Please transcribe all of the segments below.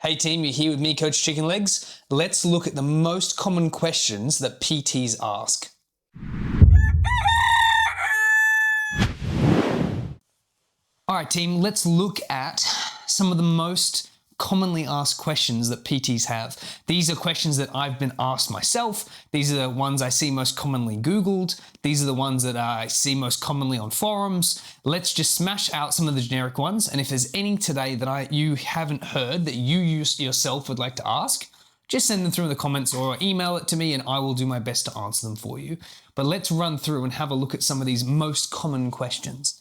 Hey team, you're here with me, Coach Chicken Legs. Let's look at the most common questions that PTs ask. All right team, let's look at some of the most commonly asked questions that PTs have. These are questions that I've been asked myself. These are the ones I see most commonly Googled. These are the ones that I see most commonly on forums. Let's just smash out some of the generic ones. And if there's any today that you haven't heard that you yourself would like to ask, just send them through in the comments or email it to me and I will do my best to answer them for you. But let's run through and have a look at some of these most common questions.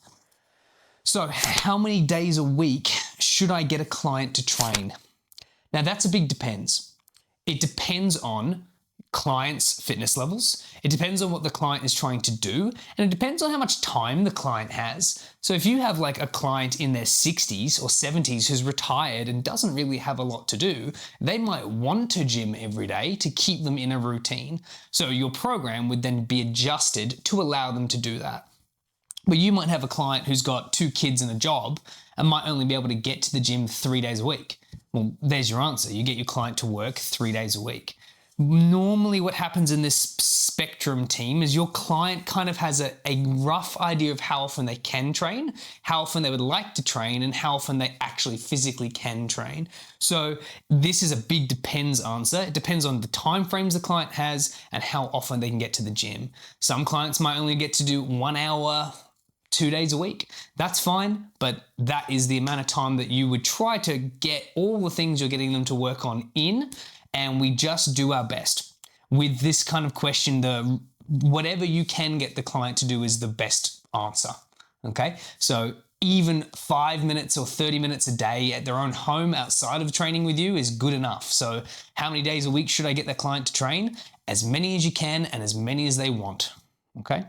So, how many days a week should I get a client to train? Now that's a big depends. It depends on client's fitness levels. It depends on what the client is trying to do. And it depends on how much time the client has. So if you have like a client in their 60s or 70s who's retired and doesn't really have a lot to do, they might want to gym every day to keep them in a routine. So your program would then be adjusted to allow them to do that. But you might have a client who's got 2 kids and a job and might only be able to get to the gym 3 days a week. Well, there's your answer. You get your client to work 3 days a week. Normally what happens in this spectrum team is your client kind of has a rough idea of how often they can train, how often they would like to train, and how often they actually physically can train. So this is a big depends answer. It depends on the time frames the client has and how often they can get to the gym. Some clients might only get to do 1 hour, 2 days a week. That's fine, but that is the amount of time that you would try to get all the things you're getting them to work on in, and we just do our best. With this kind of question, whatever you can get the client to do is the best answer, okay? So even 5 minutes or 30 minutes a day at their own home outside of training with you is good enough. So how many days a week should I get the client to train? As many as you can and as many as they want, okay?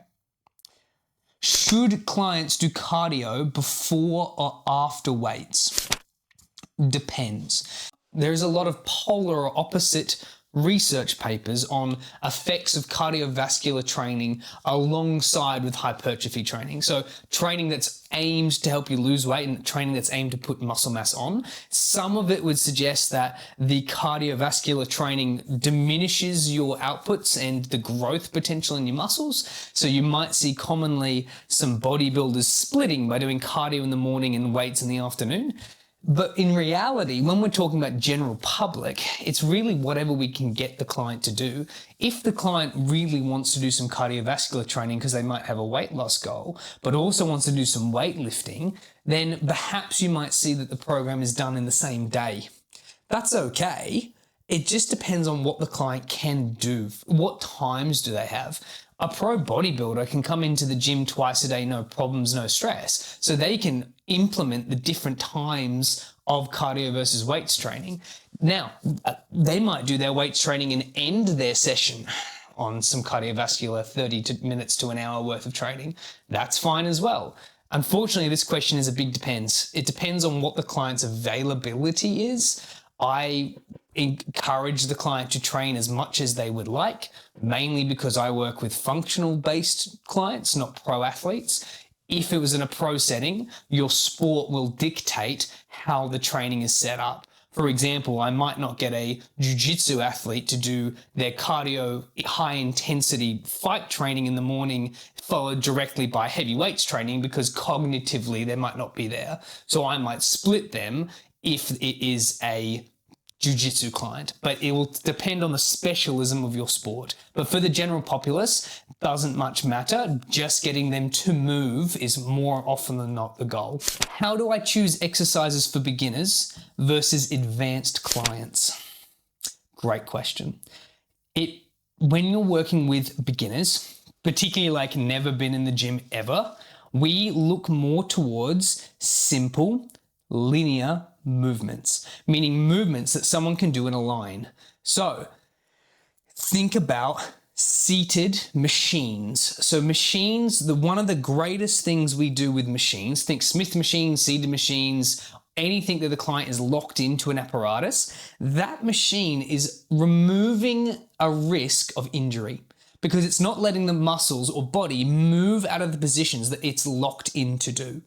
Should clients do cardio before or after weights? Depends. There's a lot of polar or opposite research papers on effects of cardiovascular training alongside with hypertrophy training. So training that's aimed to help you lose weight and training that's aimed to put muscle mass on. Some of it would suggest that the cardiovascular training diminishes your outputs and the growth potential in your muscles. So you might see commonly some bodybuilders splitting by doing cardio in the morning and weights in the afternoon. But in reality, when we're talking about general public, it's really whatever we can get the client to do. If the client really wants to do some cardiovascular training because they might have a weight loss goal, but also wants to do some weightlifting, then perhaps you might see that the program is done in the same day. That's okay. It just depends on what the client can do. What times do they have? A pro bodybuilder can come into the gym twice a day, no problems, no stress. So they can implement the different times of cardio versus weights training. Now, they might do their weights training and end their session on some cardiovascular 30 minutes to an hour worth of training. That's fine as well. Unfortunately, this question is a big depends. It depends on what the client's availability is. I encourage the client to train as much as they would like, mainly because I work with functional-based clients, not pro athletes. If it was in a pro setting, your sport will dictate how the training is set up. For example, I might not get a jiu-jitsu athlete to do their cardio high-intensity fight training in the morning followed directly by heavy weights training because cognitively they might not be there. So I might split them if it is a jiu-jitsu client, but it will depend on the specialism of your sport. But for the general populace, doesn't much matter. Just getting them to move is more often than not the goal. How do I choose exercises for beginners versus advanced clients? Great question. When you're working with beginners, particularly like never been in the gym ever, we look more towards simple, linear movements, meaning movements that someone can do in a line. So think about seated machines. So machines, one of the greatest things we do with machines, think Smith machines, seated machines, anything that the client is locked into an apparatus, that machine is removing a risk of injury because it's not letting the muscles or body move out of the positions that it's locked in to do.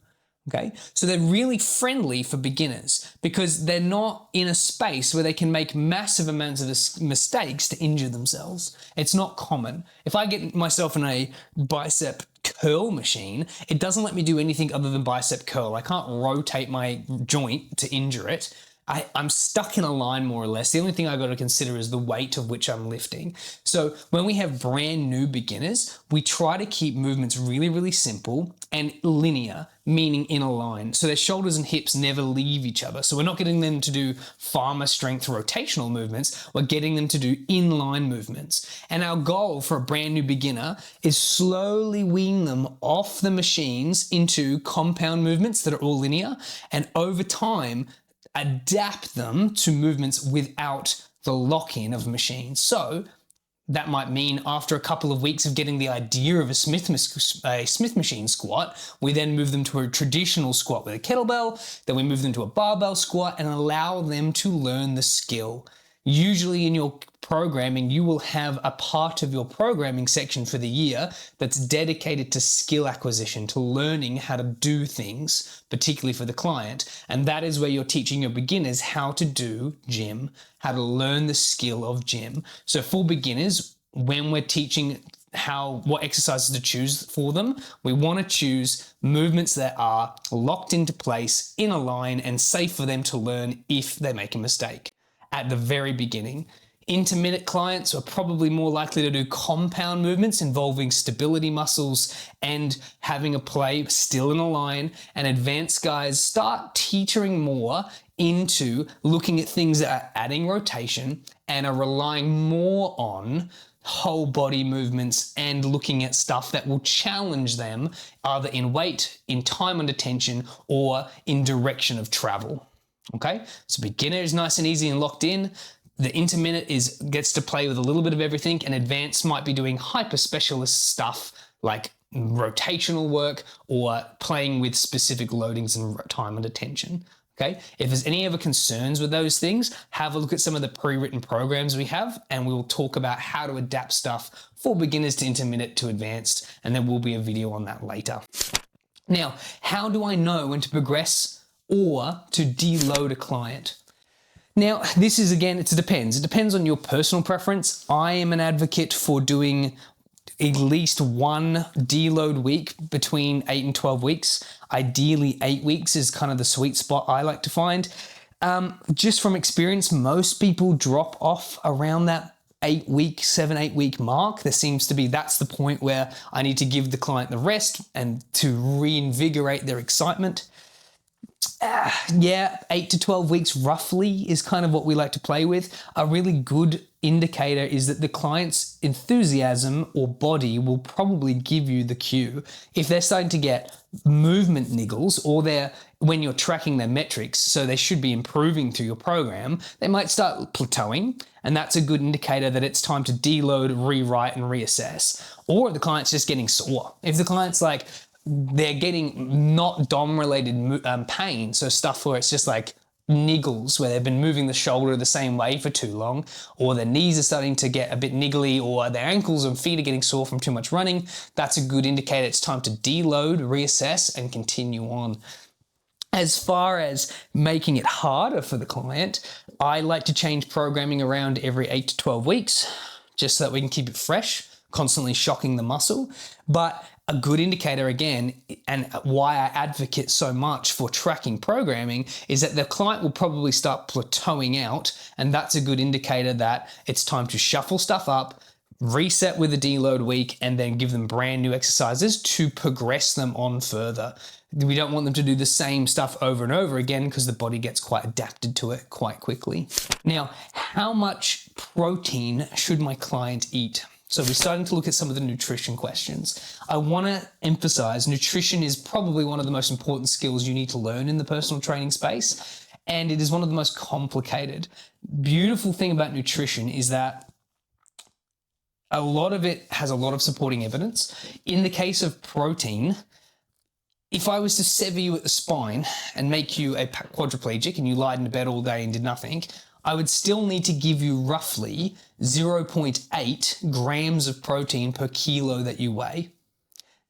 Okay, so they're really friendly for beginners because they're not in a space where they can make massive amounts of mistakes to injure themselves. It's not common. If I get myself in a bicep curl machine, it doesn't let me do anything other than bicep curl. I can't rotate my joint to injure it. I'm stuck in a line more or less. The only thing I got to consider is the weight of which I'm lifting. So when we have brand new beginners, we try to keep movements really, really simple and linear, meaning in a line. So their shoulders and hips never leave each other. So we're not getting them to do farmer strength rotational movements. We're getting them to do inline movements. And our goal for a brand new beginner is slowly wean them off the machines into compound movements that are all linear. And over time, adapt them to movements without the lock-in of machines. So that might mean after a couple of weeks of getting the idea of a Smith machine squat, we then move them to a traditional squat with a kettlebell, then we move them to a barbell squat and allow them to learn the skill. Usually in your programming, you will have a part of your programming section for the year that's dedicated to skill acquisition, to learning how to do things, particularly for the client. And that is where you're teaching your beginners how to do gym, how to learn the skill of gym. So for beginners, when we're teaching what exercises to choose for them, we want to choose movements that are locked into place in a line and safe for them to learn if they make a mistake at the very beginning. Intermittent clients are probably more likely to do compound movements involving stability muscles and having a play still in a line. And advanced guys start teetering more into looking at things that are adding rotation and are relying more on whole body movements and looking at stuff that will challenge them either in weight, in time under tension, or in direction of travel. Okay, so beginner is nice and easy and locked in. The intermittent gets to play with a little bit of everything, and advanced might be doing hyper specialist stuff like rotational work or playing with specific loadings and time under tension. Okay, if there's any other concerns with those things, have a look at some of the pre-written programs we have, and we will talk about how to adapt stuff for beginners to intermittent to advanced, and there will be a video on that later. Now, how do I know when to progress or to deload a client? Now, this is, again, it depends. It depends on your personal preference. I am an advocate for doing at least one deload week between 8 and 12 weeks. Ideally, 8 weeks is kind of the sweet spot I like to find. Just from experience, most people drop off around that 7, 8 week mark. There seems to be, that's the point where I need to give the client the rest and to reinvigorate their excitement. 8 to 12 weeks roughly is kind of what we like to play with. A really good indicator is that the client's enthusiasm or body will probably give you the cue. If they're starting to get movement niggles or when you're tracking their metrics, so they should be improving through your program, they might start plateauing, and that's a good indicator that it's time to deload, rewrite, and reassess. Or the client's just getting sore. If the client's like, they're getting not DOM-related pain, so stuff where it's just like niggles, where they've been moving the shoulder the same way for too long, or their knees are starting to get a bit niggly, or their ankles and feet are getting sore from too much running, that's a good indicator it's time to deload, reassess, and continue on. As far as making it harder for the client, I like to change programming around every 8 to 12 weeks, just so that we can keep it fresh, constantly shocking the muscle. But a good indicator, again, and why I advocate so much for tracking programming, is that the client will probably start plateauing out, and that's a good indicator that it's time to shuffle stuff up, reset with a deload week, and then give them brand new exercises to progress them on further. We don't want them to do the same stuff over and over again because the body gets quite adapted to it quite quickly. Now, how much protein should my client eat? So we're starting to look at some of the nutrition questions. I want to emphasize nutrition is probably one of the most important skills you need to learn in the personal training space, and it is one of the most complicated. Beautiful thing about nutrition is that a lot of it has a lot of supporting evidence. In the case of protein, if I was to sever you at the spine and make you a quadriplegic and you lied in bed all day and did nothing, I would still need to give you roughly 0.8 grams of protein per kilo that you weigh.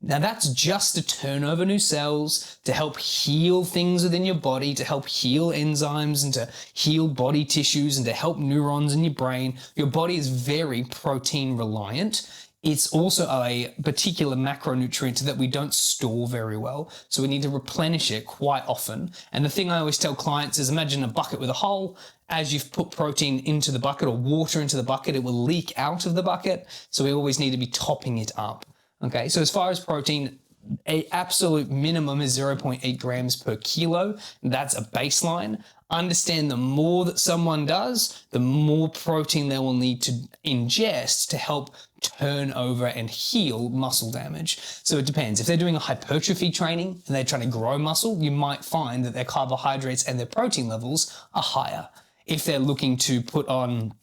Now that's just to turn over new cells, to help heal things within your body, to help heal enzymes and to heal body tissues and to help neurons in your brain. Your body is very protein reliant. It's also a particular macronutrient that we don't store very well. So we need to replenish it quite often. And the thing I always tell clients is imagine a bucket with a hole. As you've put protein into the bucket or water into the bucket, it will leak out of the bucket. So we always need to be topping it up. Okay, so as far as protein, an absolute minimum is 0.8 grams per kilo. That's a baseline. Understand the more that someone does, the more protein they will need to ingest to help turn over and heal muscle damage. So it depends. If they're doing a hypertrophy training and they're trying to grow muscle, you might find that their carbohydrates and their protein levels are higher. If they're looking to put on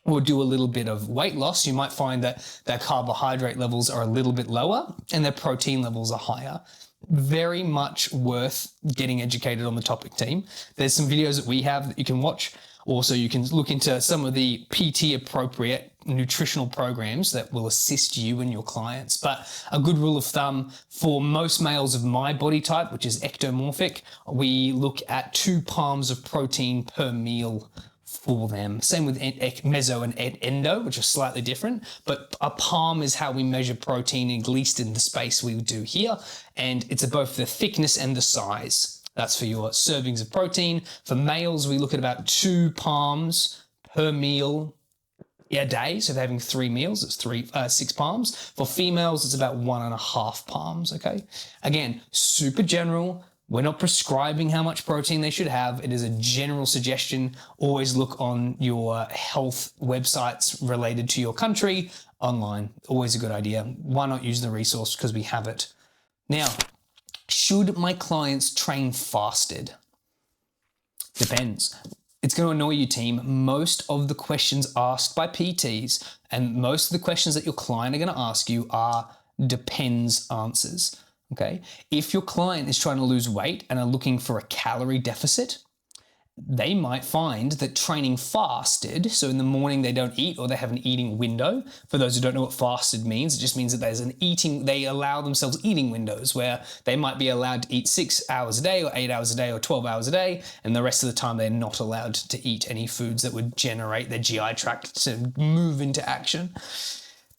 or do a little bit of weight loss, you might find that their carbohydrate levels are a little bit lower and their protein levels are higher. Very much worth getting educated on the topic, team. There's some videos that we have that you can watch. Also, you can look into some of the PT appropriate nutritional programs that will assist you and your clients. But a good rule of thumb for most males of my body type, which is ectomorphic, we look at 2 palms of protein per meal for them. Same with meso and endo, which are slightly different, but a palm is how we measure protein, at least in the space we do here. And it's both the thickness and the size. That's for your servings of protein. For males, we look at about 2 palms per meal a day. So if they're having 3 meals, it's 6 palms. For females, it's about 1.5 palms, okay? Again, super general. We're not prescribing how much protein they should have. It is a general suggestion. Always look on your health websites related to your country online. Always a good idea. Why not use the resource? Because we have it. Now, should my clients train fasted? Depends. It's going to annoy you, team. Most of the questions asked by PTs and most of the questions that your client are going to ask you are depends answers. Okay, if your client is trying to lose weight and are looking for a calorie deficit, they might find that training fasted, so in the morning they don't eat or they have an eating window. For those who don't know what fasted means, it just means that there's they allow themselves eating windows where they might be allowed to eat 6 hours a day or 8 hours a day or 12 hours a day, and the rest of the time they're not allowed to eat any foods that would generate their GI tract to move into action.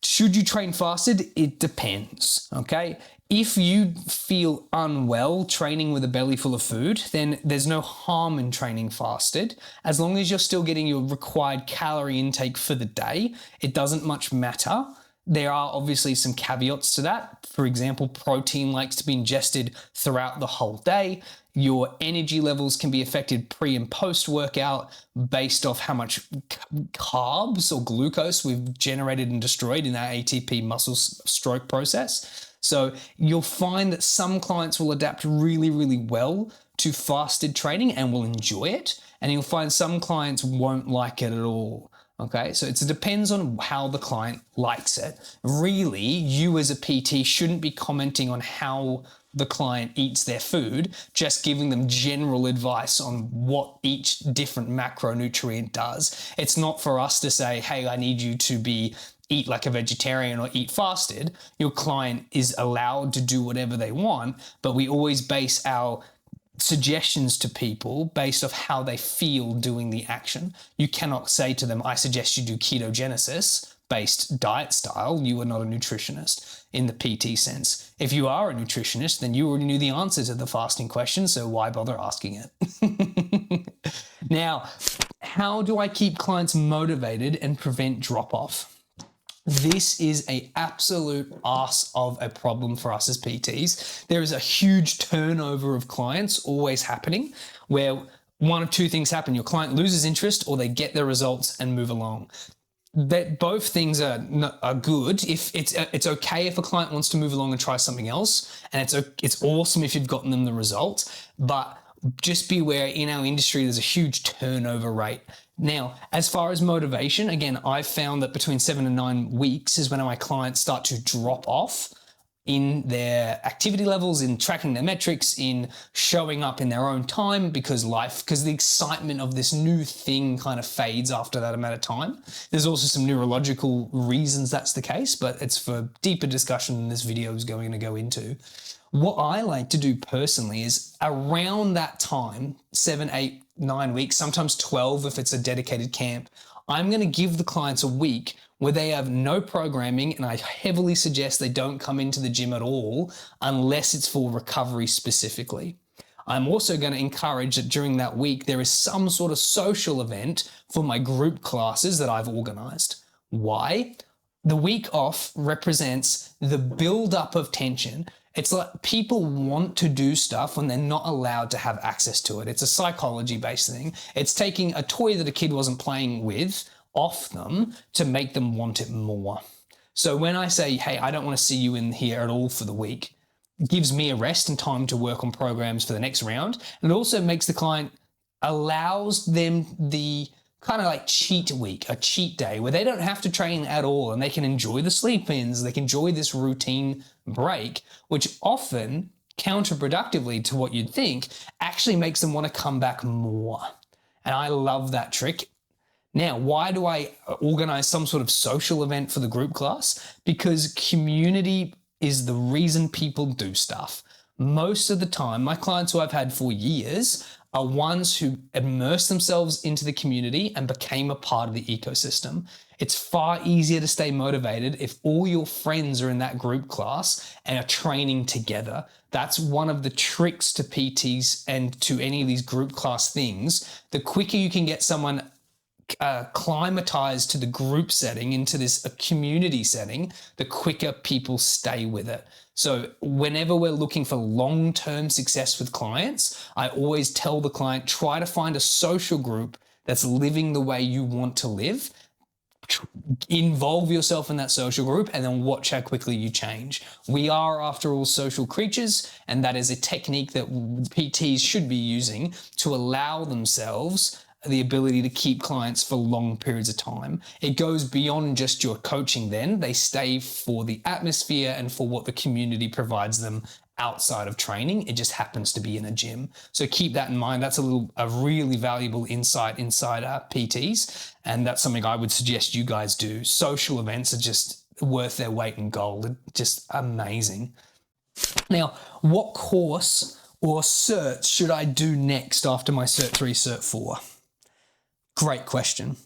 Should you train fasted? It depends, okay? If you feel unwell training with a belly full of food, then there's no harm in training fasted. As long as you're still getting your required calorie intake for the day, it doesn't much matter. There are obviously some caveats to that. For example, protein likes to be ingested throughout the whole day. Your energy levels can be affected pre and post workout based off how much carbs or glucose we've generated and destroyed in our ATP muscle stroke process. So you'll find that some clients will adapt really, really well to fasted training and will enjoy it. And you'll find some clients won't like it at all. Okay, so it depends on how the client likes it. Really, you as a PT shouldn't be commenting on how the client eats their food, just giving them general advice on what each different macronutrient does. It's not for us to say, hey, I need you to eat like a vegetarian or eat fasted. Your client is allowed to do whatever they want, but we always base our suggestions to people based off how they feel doing the action. You cannot say to them, I suggest you do ketogenesis based diet style. You are not a nutritionist in the PT sense. If you are a nutritionist, then you already knew the answer to the fasting question, so why bother asking it? Now, how do I keep clients motivated and prevent drop-off? This is an absolute ass of a problem for us as PTs. There is a huge turnover of clients always happening where one of two things happen. Your client loses interest or they get their results and move along. That both things are good. If it's okay if a client wants to move along and try something else, and it's awesome if you've gotten them the result, but just be aware in our industry there's a huge turnover rate. Now, as far as motivation, again, I've found that between 7 and 9 weeks is when my clients start to drop off in their activity levels, in tracking their metrics, in showing up in their own time, because the excitement of this new thing kind of fades after that amount of time. There's also some neurological reasons that's the case, but it's for deeper discussion than this video is going to go into. What I like to do personally is around that time, 7, 8, 9 weeks, sometimes 12 if it's a dedicated camp, I'm going to give the clients a week where they have no programming, and I heavily suggest they don't come into the gym at all unless it's for recovery specifically. I'm also going to encourage that during that week there is some sort of social event for my group classes that I've organized. Why? The week off represents the build-up of tension. It's like people want to do stuff when they're not allowed to have access to it. It's a psychology-based thing. It's taking a toy that a kid wasn't playing with off them to make them want it more. So when I say, hey, I don't want to see you in here at all for the week, it gives me a rest and time to work on programs for the next round. And it also makes the client, allows them the kind of like cheat week, a cheat day where they don't have to train at all and they can enjoy the sleep-ins, they can enjoy this routine break, which often, counterproductively to what you'd think, actually makes them want to come back more. And I love that trick. Now, why do I organize some sort of social event for the group class? Because community is the reason people do stuff. Most of the time, my clients who I've had for years are ones who immersed themselves into the community and became a part of the ecosystem. It's far easier to stay motivated if all your friends are in that group class and are training together. That's one of the tricks to PTs and to any of these group class things. The quicker you can get someone climatized to the group setting, into this community setting, the quicker people stay with it. So whenever we're looking for long-term success with clients, I always tell the client, try to find a social group that's living the way you want to live. Involve yourself in that social group and then watch how quickly you change. We are, after all, social creatures, and that is a technique that PTs should be using to allow themselves the ability to keep clients for long periods of time. It goes beyond just your coaching then. They stay for the atmosphere and for what the community provides them outside of training. It just happens to be in a gym. So keep that in mind. That's a really valuable insight inside PTs. And that's something I would suggest you guys do. Social events are just worth their weight in gold. Just amazing. Now, what course or cert should I do next after my Cert 3, Cert 4? Great question.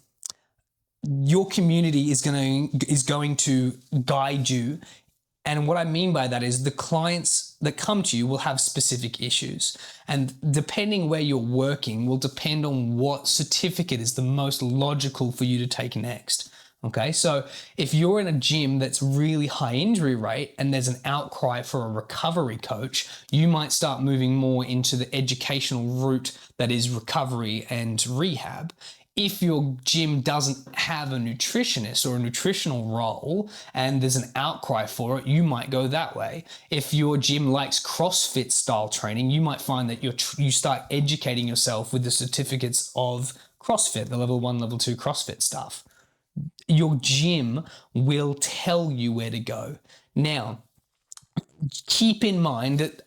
Your community is going to guide you. And what I mean by that is the clients that come to you will have specific issues. And depending where you're working will depend on what certificate is the most logical for you to take next. Okay, so if you're in a gym that's really high injury rate and there's an outcry for a recovery coach, you might start moving more into the educational route that is recovery and rehab. If your gym doesn't have a nutritionist or a nutritional role and there's an outcry for it, you might go that way. If your gym likes CrossFit style training, you might find that you start educating yourself with the certificates of CrossFit, the level 1, level 2 CrossFit stuff. Your gym will tell you where to go. Now, keep in mind that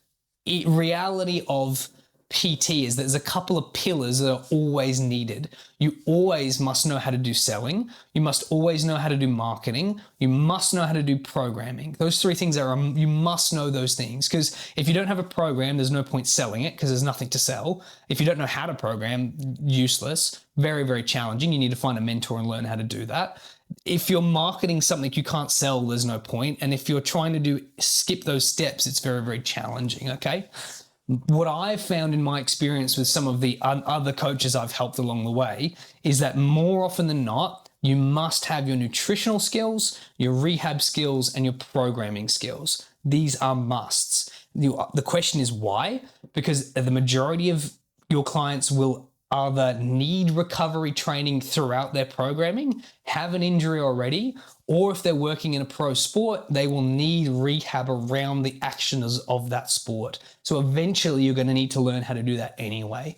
reality of PT is that there's a couple of pillars that are always needed. You always must know how to do selling. You must always know how to do marketing. You must know how to do programming. Those three things you must know those things, because if you don't have a program, there's no point selling it because there's nothing to sell. If you don't know how to program, useless, very, very challenging. You need to find a mentor and learn how to do that. If you're marketing something you can't sell, there's no point. And if you're trying to skip those steps, it's very, very challenging, okay? What I've found in my experience with some of the other coaches I've helped along the way is that more often than not, you must have your nutritional skills, your rehab skills, and your programming skills. These are musts. The question is why? Because the majority of your clients will either need recovery training throughout their programming, have an injury already, or if they're working in a pro sport, they will need rehab around the actions of that sport. So eventually you're going to need to learn how to do that anyway.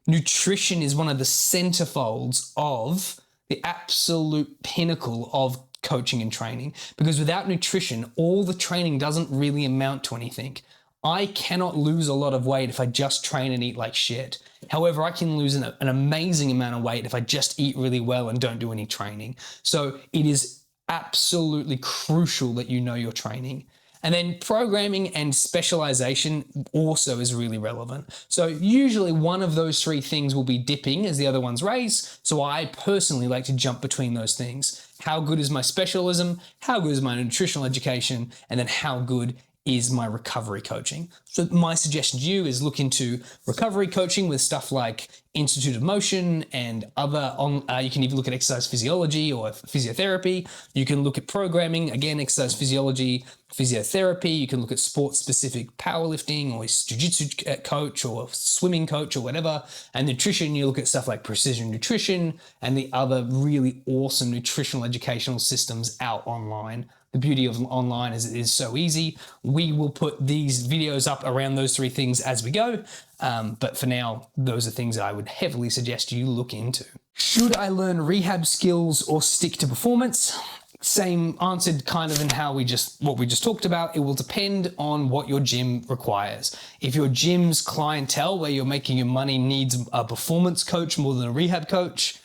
Nutrition is one of the centerfolds of the absolute pinnacle of coaching and training, because without nutrition, all the training doesn't really amount to anything. I cannot lose a lot of weight if I just train and eat like shit. However, I can lose an amazing amount of weight if I just eat really well and don't do any training. So it is absolutely crucial that you know your training. And then programming and specialization also is really relevant. So usually one of those three things will be dipping as the other ones raise. So I personally like to jump between those things. How good is my specialism? How good is my nutritional education? And then how good is my recovery coaching? So my suggestion to you is look into recovery coaching with stuff like Institute of Motion and other you can even look at exercise physiology or physiotherapy. You can look at programming, again, exercise physiology, physiotherapy. You can look at sport-specific powerlifting or jiu-jitsu coach or swimming coach or whatever. And nutrition, you look at stuff like Precision Nutrition and the other really awesome nutritional educational systems out online. The beauty of online is it is so easy. We will put these videos up around those three things as we go. But for now, those are things I would heavily suggest you look into. Should I learn rehab skills or stick to performance? Same answered kind of in what we just talked about. It will depend on what your gym requires. If your gym's clientele where you're making your money needs a performance coach more than a rehab coach,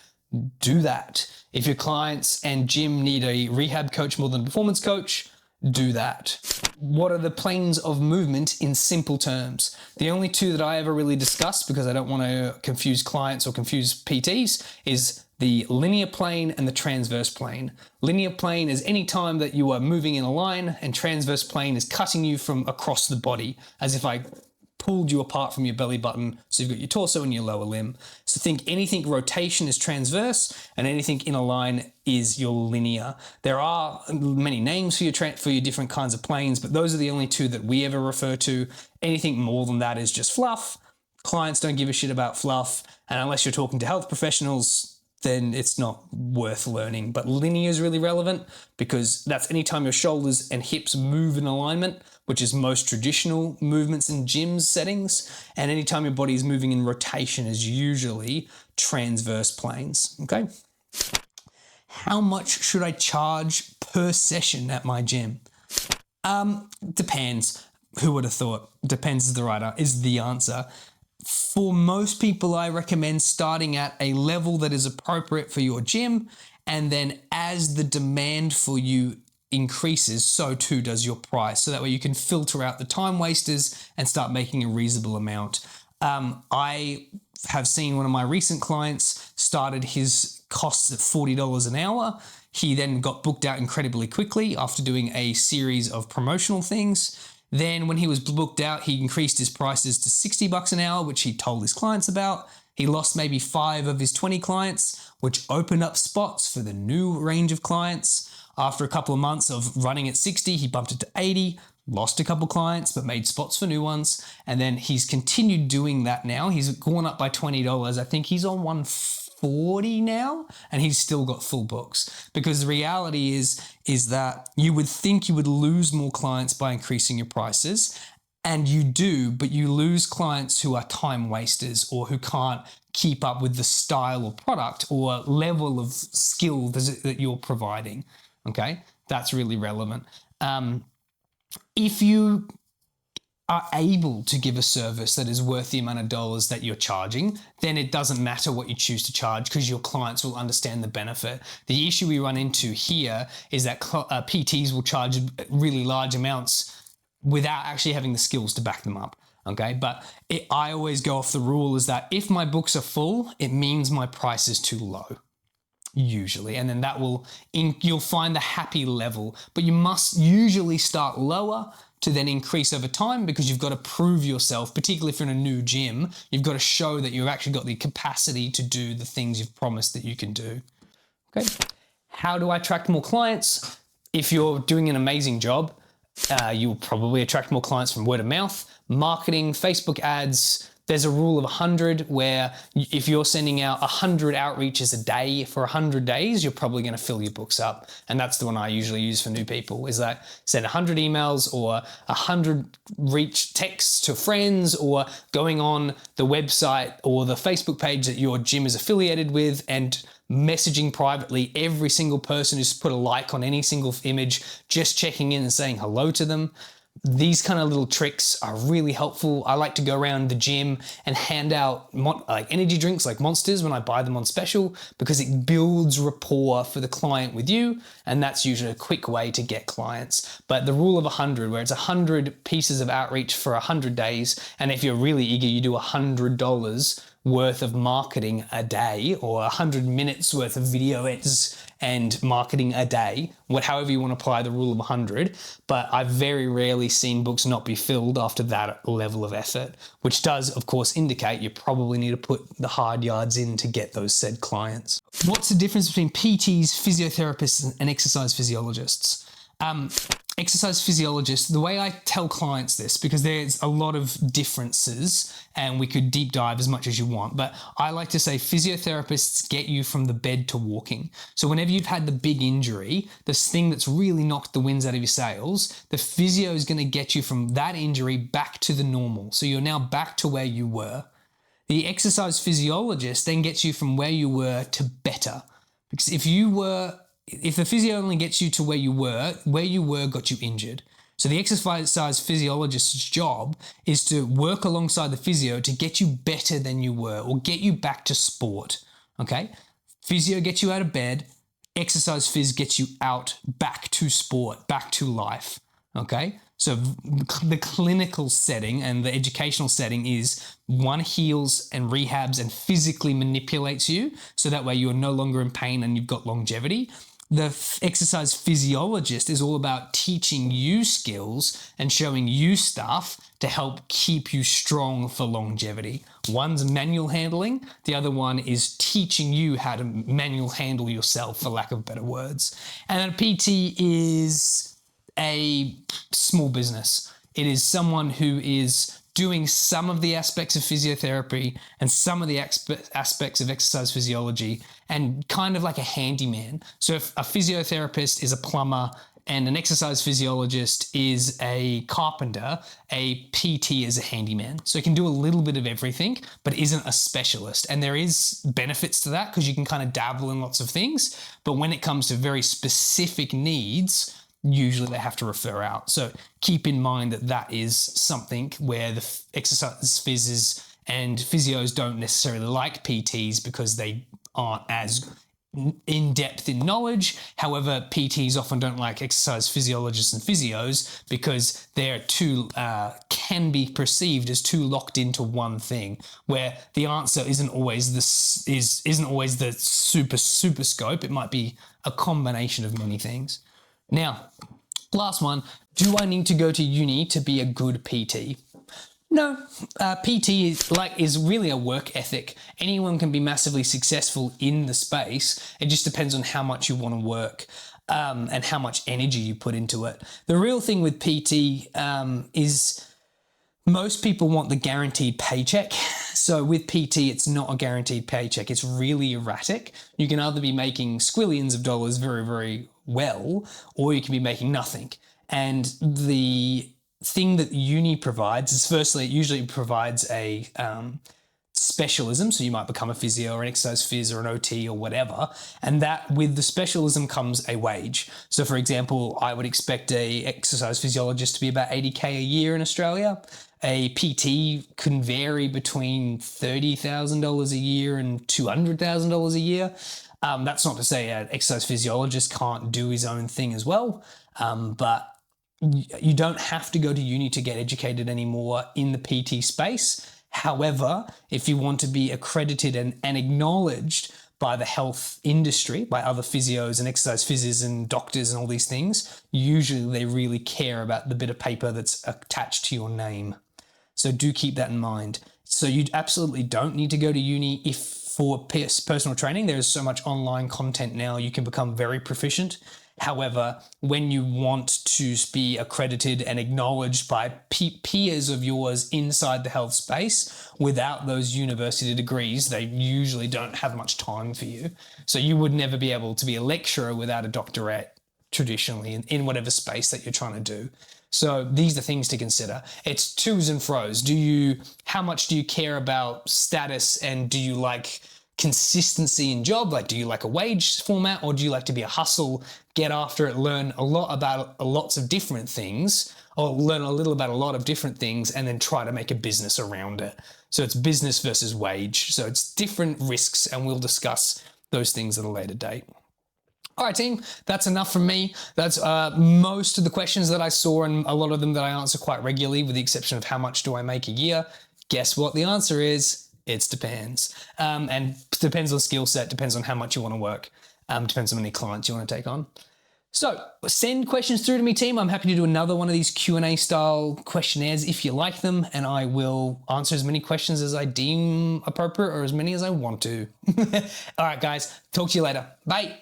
do that. If your clients and gym need a rehab coach more than a performance coach, do that. What are the planes of movement in simple terms? The only two that I ever really discuss, because I don't want to confuse clients or confuse PTs, is the linear plane and the transverse plane. Linear plane is any time that you are moving in a line, and transverse plane is cutting you from across the body, as if I pulled you apart from your belly button, so you've got your torso and your lower limb. So think anything rotation is transverse, and anything in a line is your linear. There are many names for your different kinds of planes, but those are the only two that we ever refer to. Anything more than that is just fluff. Clients don't give a shit about fluff, and unless you're talking to health professionals, then it's not worth learning. But linear is really relevant because that's anytime your shoulders and hips move in alignment, which is most traditional movements in gyms settings. And anytime your body is moving in rotation is usually transverse planes, okay? How much should I charge per session at my gym? Depends. Who would have thought? Depends is the answer. For most people, I recommend starting at a level that is appropriate for your gym, and then as the demand for you increases, so too does your price. So that way you can filter out the time wasters and start making a reasonable amount. I have seen one of my recent clients started his costs at $40 an hour. He then got booked out incredibly quickly after doing a series of promotional things. Then when he was booked out, he increased his prices to $60 an hour, which he told his clients about. He lost maybe 5 of his 20 clients, which opened up spots for the new range of clients. After a couple of months of running at 60, he bumped it to 80, lost a couple clients, but made spots for new ones. And then he's continued doing that now. He's gone up by $20. I think he's on 140 now, and he's still got full books. Because the reality is that you would think you would lose more clients by increasing your prices, and you do, but you lose clients who are time wasters or who can't keep up with the style or product or level of skill that you're providing. Okay, that's really relevant. If you are able to give a service that is worth the amount of dollars that you're charging, then it doesn't matter what you choose to charge because your clients will understand the benefit. The issue we run into here is that PTs will charge really large amounts without actually having the skills to back them up. Okay, but I always go off the rule is that if my books are full, it means my price is too low. Usually, and then you'll find the happy level, but you must usually start lower to then increase over time because you've got to prove yourself, particularly if you're in a new gym. You've got to show that you've actually got the capacity to do the things you've promised that you can do. Okay, how do I attract more clients? If you're doing an amazing job, you'll probably attract more clients from word of mouth, marketing, Facebook ads, There's a rule of 100 where if you're sending out 100 outreaches a day for 100 days, you're probably going to fill your books up. And that's the one I usually use for new people, is that send 100 emails or 100 reach texts to friends, or going on the website or the Facebook page that your gym is affiliated with and messaging privately every single person who's put a like on any single image, just checking in and saying hello to them. These kind of little tricks are really helpful. I like to go around the gym and hand out like energy drinks like Monsters when I buy them on special, because it builds rapport for the client with you, and that's usually a quick way to get clients. But the rule of 100, where it's 100 pieces of outreach for 100 days, and if you're really eager, you do $100 worth of marketing a day, or 100 minutes worth of video edits and marketing a day, however you want to apply the rule of 100. But I've very rarely seen books not be filled after that level of effort, which does, of course, indicate you probably need to put the hard yards in to get those said clients. What's the difference between PTs, physiotherapists, and exercise physiologists? Exercise physiologists, the way I tell clients this, because there's a lot of differences and we could deep dive as much as you want, but I like to say physiotherapists get you from the bed to walking. So whenever you've had the big injury, this thing that's really knocked the winds out of your sails, the physio is going to get you from that injury back to the normal. So you're now back to where you were. The exercise physiologist then gets you from where you were to better. Because if the physio only gets you to where you were got you injured. So the exercise physiologist's job is to work alongside the physio to get you better than you were, or get you back to sport, okay? Physio gets you out of bed, exercise phys gets you out back to sport, back to life, okay? So the clinical setting and the educational setting is one heals and rehabs and physically manipulates you, so that way you're no longer in pain and you've got longevity. The exercise physiologist is all about teaching you skills and showing you stuff to help keep you strong for longevity. One's manual handling, the other one is teaching you how to manual handle yourself, for lack of better words. And then a PT is a small business. It is someone who is doing some of the aspects of physiotherapy and some of the aspects of exercise physiology, and kind of like a handyman. So if a physiotherapist is a plumber and an exercise physiologist is a carpenter, a PT is a handyman. So it can do a little bit of everything, but isn't a specialist. And there is benefits to that because you can kind of dabble in lots of things. But when it comes to very specific needs, usually they have to refer out. So keep in mind that that is something where the exercise physios and physios don't necessarily like PTs because they aren't as in-depth in knowledge. However, PTs often don't like exercise physiologists and physios because they're can be perceived as too locked into one thing, where the answer isn't always the super scope. It might be a combination of many things. Now, last one, do I need to go to uni to be a good PT? No, PT is really a work ethic. Anyone can be massively successful in the space. It just depends on how much you want to work and how much energy you put into it. The real thing with PT is most people want the guaranteed paycheck. So with PT, it's not a guaranteed paycheck. It's really erratic. You can either be making squillions of dollars very, very well, or you can be making nothing. And the thing that uni provides is, firstly, it usually provides a specialism. So you might become a physio or an exercise phys or an OT or whatever. And that with the specialism comes a wage. So for example, I would expect a exercise physiologist to be about 80K a year in Australia. A PT can vary between $30,000 a year and $200,000 a year. That's not to say an exercise physiologist can't do his own thing as well, but you don't have to go to uni to get educated anymore in the PT space. However, if you want to be accredited and acknowledged by the health industry, by other physios and exercise physios and doctors and all these things, usually they really care about the bit of paper that's attached to your name. So do keep that in mind. So you absolutely don't need to go to uni for personal training. There is so much online content now, you can become very proficient. However, when you want to be accredited and acknowledged by peers of yours inside the health space without those university degrees, they usually don't have much time for you. So you would never be able to be a lecturer without a doctorate traditionally in whatever space that you're trying to do. So these are things to consider. It's to's and fro's. How much do you care about status, and do you like consistency in job? Like, do you like a wage format, or do you like to be a hustle, get after it, learn a lot about lots of different things, or learn a little about a lot of different things and then try to make a business around it? So it's business versus wage. So it's different risks, and we'll discuss those things at a later date. All right, team, that's enough from me. That's most of the questions that I saw, and a lot of them that I answer quite regularly, with the exception of how much do I make a year? Guess what the answer is? It depends. And depends on skill set, depends on how much you want to work, depends on how many clients you want to take on. So send questions through to me, team. I'm happy to do another one of these Q&A style questionnaires if you like them, and I will answer as many questions as I deem appropriate, or as many as I want to. All right, guys, talk to you later. Bye.